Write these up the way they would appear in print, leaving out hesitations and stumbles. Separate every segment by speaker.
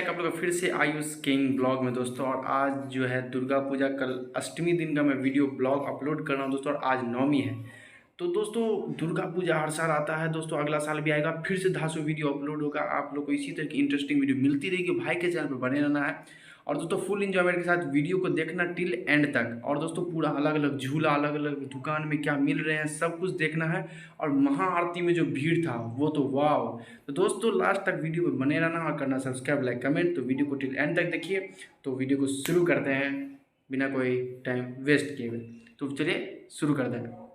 Speaker 1: Back आप लोग फिर से आयुष किंग ब्लॉग में दोस्तों। और आज जो है दुर्गा पूजा, कल अष्टमी दिन का मैं वीडियो ब्लॉग अपलोड कर रहा हूँ दोस्तों। और आज नवमी है तो दोस्तों दुर्गा पूजा हर साल आता है दोस्तों, अगला साल भी आएगा, फिर से 10 वीडियो अपलोड होगा। आप लोग को इसी तरह की इंटरेस्टिंग वीडियो मिलती रहेगी, भाई के चैनल पर बने रहना है। और दोस्तों फुल इंजॉयमेंट के साथ वीडियो को देखना टिल एंड तक। और दोस्तों पूरा अलग अलग झूला, अलग अलग दुकान में क्या मिल रहे हैं सब कुछ देखना है। और महाआरती में जो भीड़ था वो तो वाह। तो दोस्तों लास्ट तक वीडियो में बने रहना और करना सब्सक्राइब, लाइक, कमेंट। तो वीडियो को टिल एंड तक देखिए। तो वीडियो को शुरू करते हैं बिना कोई टाइम वेस्ट किए हुए। तो चलिए शुरू कर दें।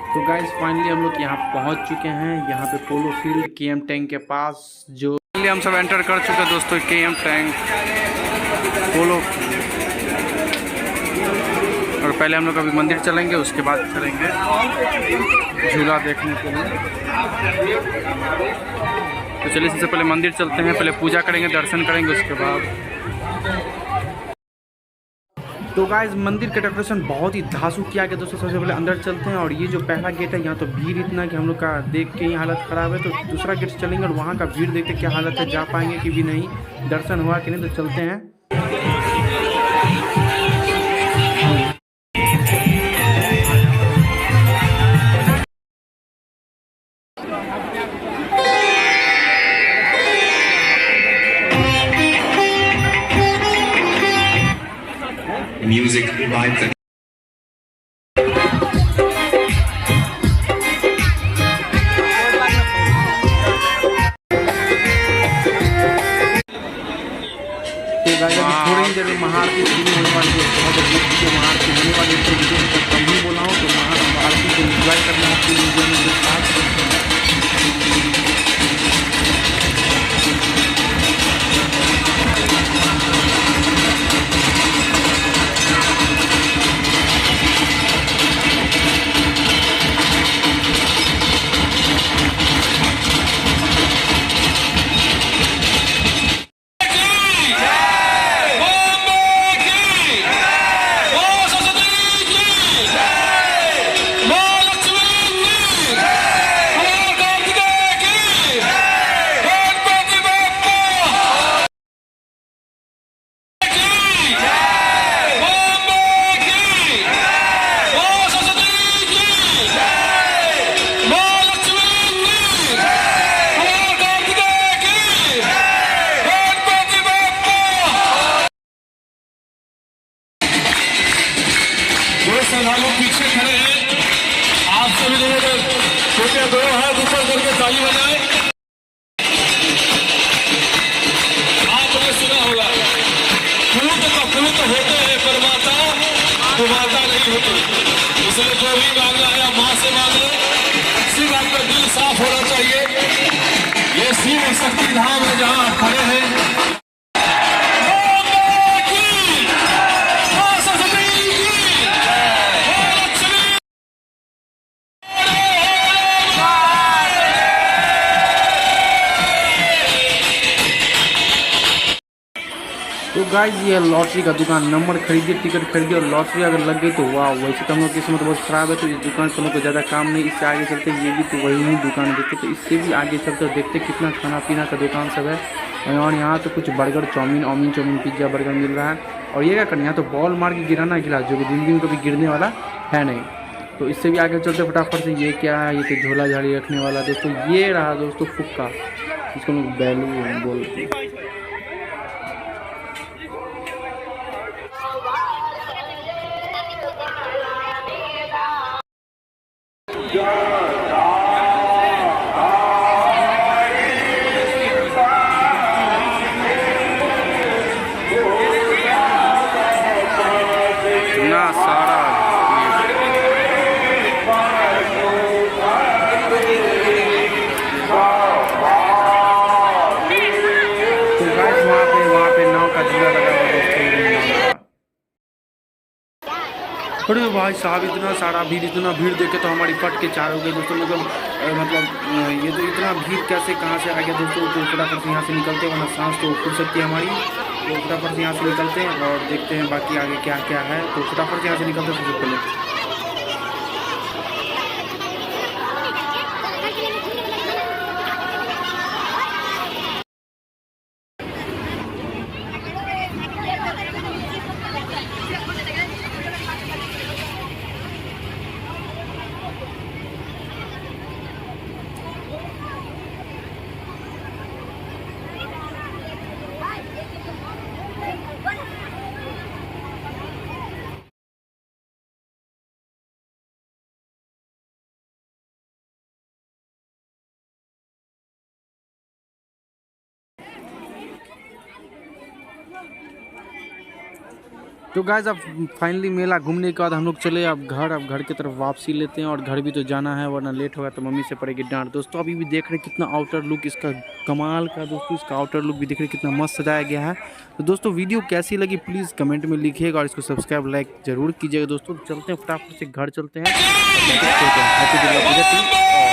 Speaker 1: तो गाइस फाइनली हम लोग यहाँ पहुँच चुके हैं, यहाँ पे पोलो फील्ड केएम टैंक के पास। जो हम सब एंटर कर चुके हैं दोस्तों केएम टैंक पोलो। और पहले हम लोग अभी मंदिर चलेंगे, उसके बाद चलेंगे झूला देखने के लिए। तो चलिए सबसे पहले मंदिर चलते हैं, पहले पूजा करेंगे, दर्शन करेंगे, उसके बाद। तो गाइस मंदिर का डेकोरेशन बहुत ही धांसू किया गया दोस्तों। सबसे पहले अंदर चलते हैं। और ये जो पहला गेट है यहाँ तो भीड़ इतना कि हम लोग का देख के ही हालत ख़राब है। तो दूसरा गेट चलेंगे और वहाँ का भीड़ देखते क्या हालत है, जा पाएंगे कि भी नहीं, दर्शन हुआ कि नहीं। तो चलते हैं।
Speaker 2: Music revives the
Speaker 1: थोड़ी ही देर में महाआरती शुरू होने वाली है। महाआरती होने वाली है तो वीडियो कम ही बोला हूँ। तो महाआरती को एंजॉय करना है पूरी वीडियो के साथ।
Speaker 3: पीछे खड़े हैं, आप सभी लोगों को छोटे दो हाथ ऊपर करके ताली बजाएं। आपने सुना होगा पुरुष होते हैं पर माता वो माता नहीं होती। इसलिए जो भी मांगना है माँ से मांगे, सिर्फ आपका दिल साफ होना चाहिए। ये शिव शक्ति धाम है जहाँ आप खड़े हैं।
Speaker 1: तो गाइस ये लॉटरी का दुकान, नंबर खरीदिए, टिकट खरीदिए और लॉटरी अगर लग गई तो वाह। वैसे तो हम लोग किस्मत बहुत ख़राब है तो इस दुकान से हम लोग को ज़्यादा काम नहीं। इससे आगे चलते ये भी तो वही ही दुकान देखते, तो इससे भी आगे चलते देखते कितना खाना पीना का दुकान सब है। और यहाँ तो कुछ बर्गर, चाउमीन, पिज्ज़ा, बर्गर मिल रहा है। और ये क्या करना, यहाँ तो बॉल मार के गिराना गिलास, जो कि ज़िंदगी में कभी गिरने वाला है नहीं। तो इससे भी आगे चलते फटाफट से। ये क्या है, ये तो झोला झाड़ी रखने वाला दोस्तों। ये रहा दोस्तों फुक्का, इसको लोग बैलू बोलते हैं। इतना सारा तो गाइस वहाँ पे नाव का झूला लगा हुआ दोस्तों। अरे भाई साहब इतना सारा भीड़, इतना भीड़ देख के तो हमारी फट के चार हो गई दोस्तों। मतलब ये तो इतना भीड़ कैसे कहाँ से आ गया दोस्तों। तो फटाफट से यहाँ से निकलते वरना सांस तो फुल सकती है हमारी। तो फटाफट से यहाँ से निकलते हैं और देखते हैं बाकी आगे क्या क्या है। तो फटाफट से यहाँ से निकलते हैं सबसे पहले। तो गाइस अब फाइनली मेला घूमने के बाद हम लोग चले अब घर की तरफ वापसी लेते हैं और घर भी तो जाना है वरना लेट होगा तो मम्मी से पड़ेगी डांट। दोस्तों अभी भी देख रहे कितना आउटर लुक इसका कमाल का, दोस्तों इसका आउटर लुक भी देख रहे कितना मस्त सजाया गया है। तो दोस्तों वीडियो कैसी लगी प्लीज़ कमेंट में लिखिएगा और इसको सब्सक्राइब लाइक जरूर कीजिएगा। दोस्तों चलते हैं फटाफट से घर चलते हैं। हैप्पी दुर्गा पूजा।